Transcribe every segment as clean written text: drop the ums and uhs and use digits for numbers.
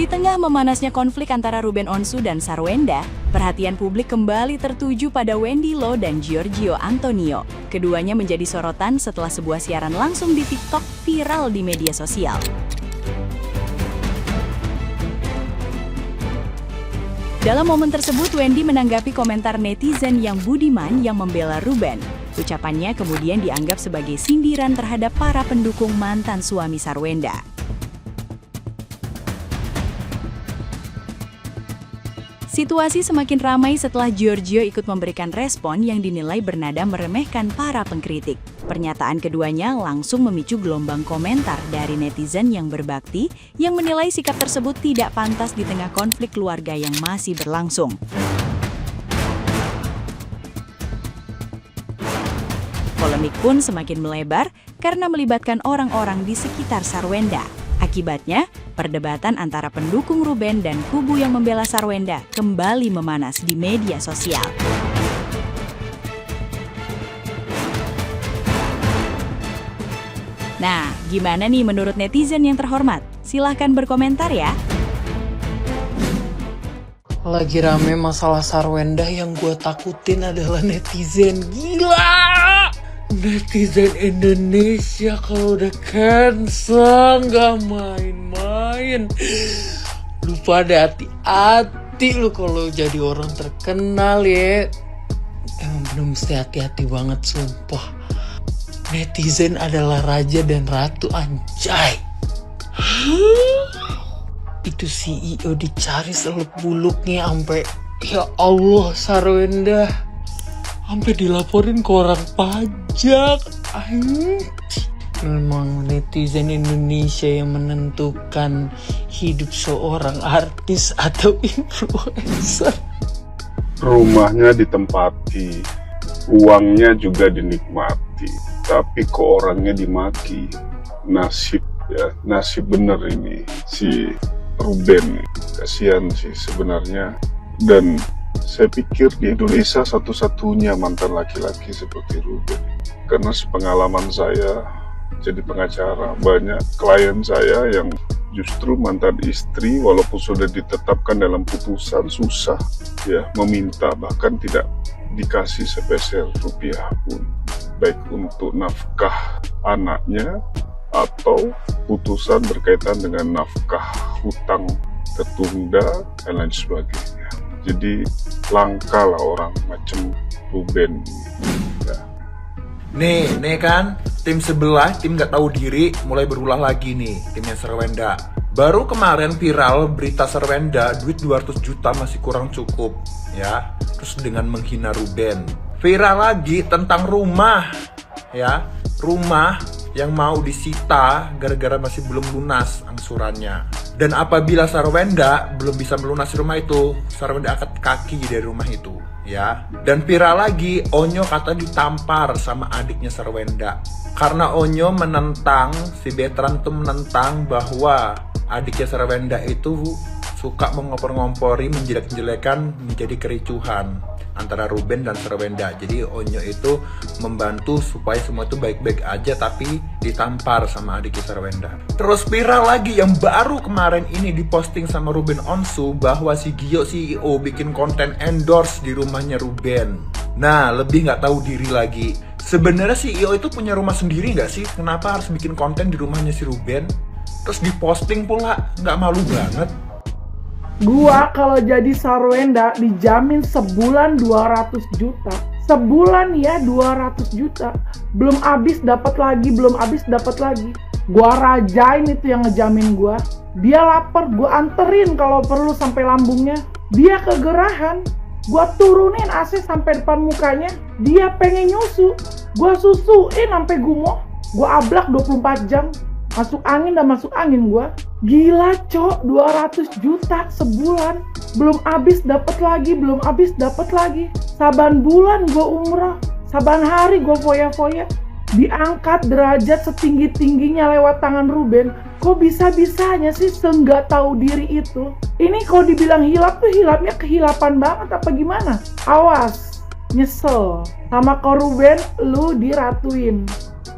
Di tengah memanasnya konflik antara Ruben Onsu dan Sarwenda, perhatian publik kembali tertuju pada Wendy Lo dan Giorgio Antonio. Keduanya menjadi sorotan setelah sebuah siaran langsung di TikTok viral di media sosial. Dalam momen tersebut, Wendy menanggapi komentar netizen yang budiman yang membela Ruben. Ucapannya kemudian dianggap sebagai sindiran terhadap para pendukung mantan suami Sarwenda. Situasi semakin ramai setelah Giorgio ikut memberikan respon yang dinilai bernada meremehkan para pengkritik. Pernyataan keduanya langsung memicu gelombang komentar dari netizen yang berbakti yang menilai sikap tersebut tidak pantas di tengah konflik keluarga yang masih berlangsung. Polemik pun semakin melebar karena melibatkan orang-orang di sekitar Sarwenda. Akibatnya, perdebatan antara pendukung Ruben dan kubu yang membela Sarwenda kembali memanas di media sosial. Nah, gimana nih menurut netizen yang terhormat? Silahkan berkomentar ya. Lagi rame masalah Sarwenda, yang gue takutin adalah netizen. Gila! Netizen Indonesia kalau udah cancel nggak main-main. Lu pada hati-hati lu kalau jadi orang terkenal ya. Emang bener mesti hati-hati banget, sumpah. Netizen adalah raja dan ratu, anjay. Itu CEO dicari seluk buluknya sampai, ya Allah, Sarwenda sampai dilaporin ke orang pajak. Memang netizen Indonesia yang menentukan hidup seorang artis atau influencer. Rumahnya ditempati, uangnya juga dinikmati, tapi kok orangnya dimaki. Nasib ya, nasib bener ini si Ruben. Kasihan sih sebenarnya. Dan saya pikir di Indonesia satu-satunya mantan laki-laki seperti Ruben. Karena sepengalaman saya jadi pengacara, banyak klien saya yang justru mantan istri walaupun sudah ditetapkan dalam putusan susah ya meminta, bahkan tidak dikasih sepeser rupiah pun, baik untuk nafkah anaknya atau putusan berkaitan dengan nafkah hutang tertunda dan lain sebagainya. Jadi langka lah orang macam Ruben ya. Nih kan, tim sebelah, tim gak tahu diri, mulai berulah lagi nih, timnya Sarwenda. Baru kemarin viral berita Sarwenda, duit 200 juta masih kurang cukup, ya. Terus dengan menghina Ruben. Viral lagi tentang rumah, ya. Rumah yang mau disita gara-gara masih belum lunas angsurannya. Dan apabila Sarwenda belum bisa melunasi rumah itu, Sarwenda angkat kaki dari rumah itu, ya. Dan viral lagi, Onyo kata ditampar sama adiknya Sarwenda. Karena Onyo menentang, si Betran itu menentang bahwa adiknya Sarwenda itu suka mengompor-ngompori, menjelek-jelekan, menjadi kericuhan antara Ruben dan Sarwenda. Jadi Onyo itu membantu supaya semua itu baik-baik aja, tapi ditampar sama adiknya Sarwenda. Terus viral lagi yang baru kemarin ini diposting sama Ruben Onsu bahwa si Gio CEO bikin konten endorse di rumahnya Ruben. Nah, lebih nggak tahu diri lagi. Sebenarnya CEO itu punya rumah sendiri nggak sih? Kenapa harus bikin konten di rumahnya si Ruben? Terus diposting pula, nggak malu banget? Gua kalau jadi Sarwenda dijamin sebulan 200 juta. Sebulan ya 200 juta. Belum habis dapat lagi, belum habis dapat lagi. Gua rajain itu yang ngejamin gua. Dia lapar, gua anterin kalau perlu sampai lambungnya. Dia kegerahan, gua turunin AC sampai depan mukanya. Dia pengen nyusu, gua susuin sampai gumoh. Gua ablak 24 jam. Masuk angin dan masuk angin gua. Gila cok, 200 juta sebulan. Belum habis dapat lagi, belum habis dapat lagi. Saban bulan gua umrah, saban hari gua foya-foya. Diangkat derajat setinggi-tingginya lewat tangan Ruben. Kok bisa-bisanya sih seenggak tahu diri itu? Ini kalau dibilang hilap tuh hilapnya kehilapan banget apa gimana? Awas, nyesel. Sama kau Ruben, lu diratuin.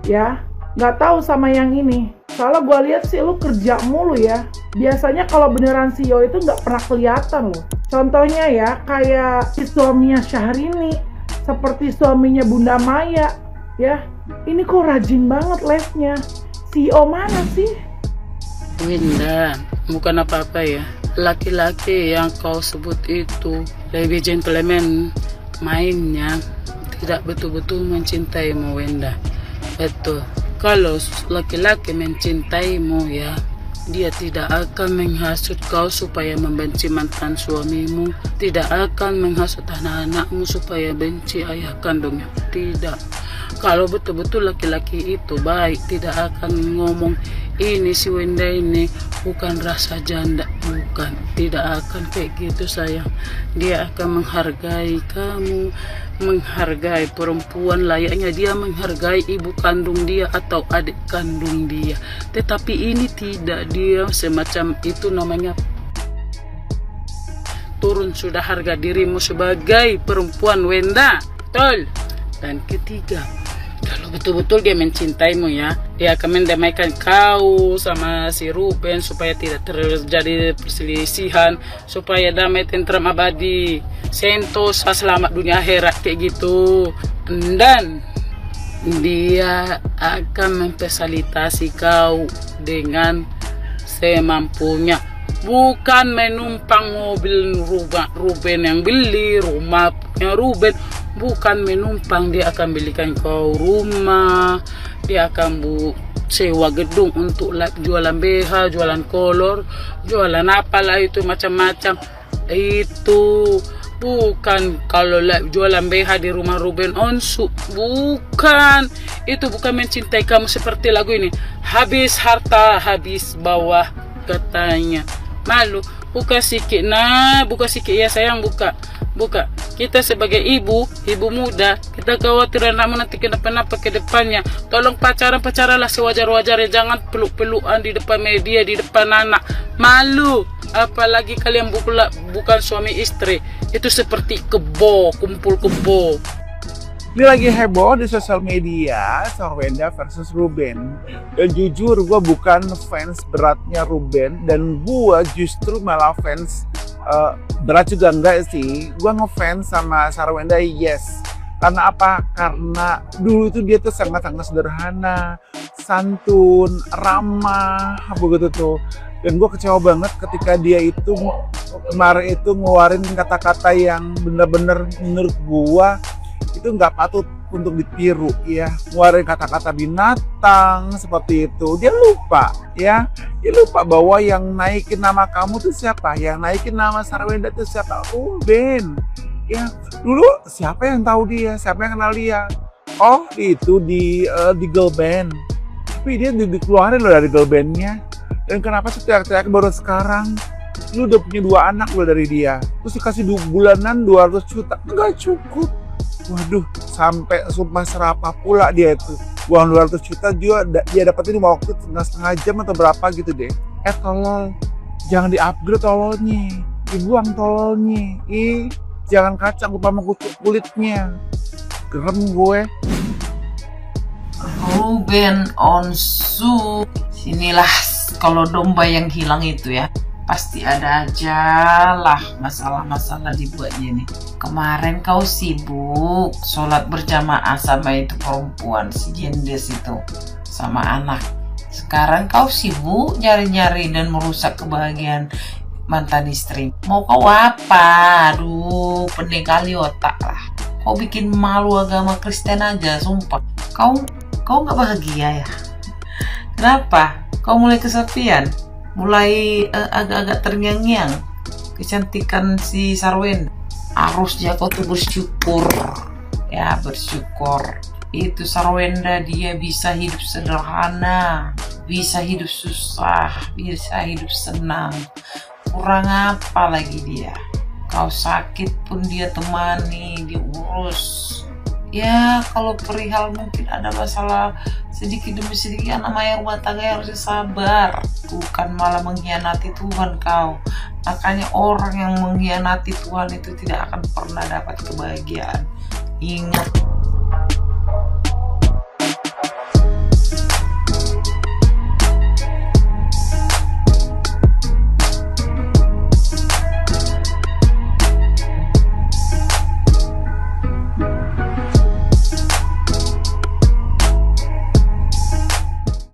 Ya, nggak tahu sama yang ini. Soalnya gue lihat sih lu kerja mulu ya. Biasanya kalau beneran CEO itu nggak pernah kelihatan loh. Contohnya ya, kayak si suaminya Syahrini, seperti suaminya Bunda Maya, ya. Ini kok rajin banget lesnya. CEO mana sih? Winda, bukan apa-apa ya. Laki-laki yang kau sebut itu lebih gentleman mainnya, tidak betul-betul mencintaimu, Winda. Betul. Kalau laki-laki mencintaimu ya, dia tidak akan menghasut kau supaya membenci mantan suamimu, tidak akan menghasut anak-anakmu supaya benci ayah kandungnya. Tidak. Kalau betul-betul laki-laki itu baik, tidak akan ngomong ini si Wenda ini bukan rasa janda, bukan, tidak akan kayak gitu sayang. Dia akan menghargai kamu, menghargai perempuan layaknya dia menghargai ibu kandung dia atau adik kandung dia. Tetapi ini tidak, dia semacam itu namanya turun sudah harga dirimu sebagai perempuan, Wenda. Betul. Dan ketiga, kalau betul-betul dia mencintaimu ya, dia akan mendamaikan kau sama si Ruben supaya tidak terjadi perselisihan, supaya damai tentram abadi, sentosa selamat dunia akhirat kayak gitu. Dan dia akan memfasilitasi kau dengan semampunya, bukan menumpang mobil Ruben yang beli, rumahnya Ruben. Bukan menumpang, dia akan belikan kau rumah, dia akan sewa gedung untuk jualan BH, jualan kolor, jualan apalah itu macam-macam. Itu bukan kalau jualan BH di rumah Ruben Onsu, bukan. Itu bukan mencintai kamu seperti lagu ini. Habis harta, habis bawah katanya. Malu, buka sikit buka sikit ya sayang, buka. Kita sebagai ibu muda, kita khawatir anakmu nanti kenapa-napa ke depannya. Tolong pacaranlah sewajar-wajarnya, jangan peluk-pelukan di depan media, di depan anak. Malu, apalagi kalian bukan suami istri. Itu seperti kebo, kumpul kebo. Ini lagi heboh di sosial media, Sarwenda versus Ruben. Dan jujur gue bukan fans beratnya Ruben, dan gue justru malah fans berat juga enggak sih. Gue ngefans sama Sarwenda, yes. Karena apa? Karena dulu itu dia tuh sangat-sangat sederhana, santun, ramah, begitu tuh. Dan gue kecewa banget ketika dia itu kemarin itu ngeluarin kata-kata yang bener-bener menurut gue itu nggak patut untuk ditiru ya. Ngeluarin kata-kata binatang seperti itu. Dia lupa ya. Dia lupa bahwa yang naikin nama kamu tuh siapa? Yang naikin nama Sarwenda tuh siapa? Ruben. Ya, dulu siapa yang tahu dia? Siapa yang kenal dia? Oh, itu di girl band. Tapi dia dikeluarin loh dari girl bandnya. Dan kenapa sih teriak-teriak baru sekarang? Lu udah punya 2 anak loh dari dia. Terus dikasih bulanan 200 juta. Enggak cukup. Waduh, sampai sumpah serapah pula dia itu. Uang 200 juta dia dapetin waktu setengah jam atau berapa gitu deh. Tolol, jangan di-upgrade tololnya. Dibuang tololnya. Jangan kacang lupa mengutuk kulitnya. Gerem gue. Ruben Onsu. Sinilah kalau domba yang hilang itu ya. Pasti ada aja lah masalah-masalah dibuatnya nih. Kemarin kau sibuk sholat berjamaah sama itu perempuan, si Jendes itu, sama anak. Sekarang kau sibuk nyari-nyari dan merusak kebahagiaan mantan istri. Mau kau apa? Aduh, pening kali otak lah. Kau bikin malu agama Kristen aja, sumpah. Kau nggak bahagia ya? Kenapa? Kau mulai kesepian? Mulai agak-agak terngiang-ngiang kecantikan si Sarwenda. Harusnya kau tuh bersyukur ya, bersyukur. Itu Sarwenda dia bisa hidup sederhana, bisa hidup susah, bisa hidup senang. Kurang apa lagi dia? Kau sakit pun dia temani, diurus. Ya kalau perihal mungkin ada masalah sedikit demi sedikit, anak maya rumah tangga harusnya sabar, bukan malah mengkhianati Tuhan kau. Makanya orang yang mengkhianati Tuhan itu tidak akan pernah dapat kebahagiaan. Ingat.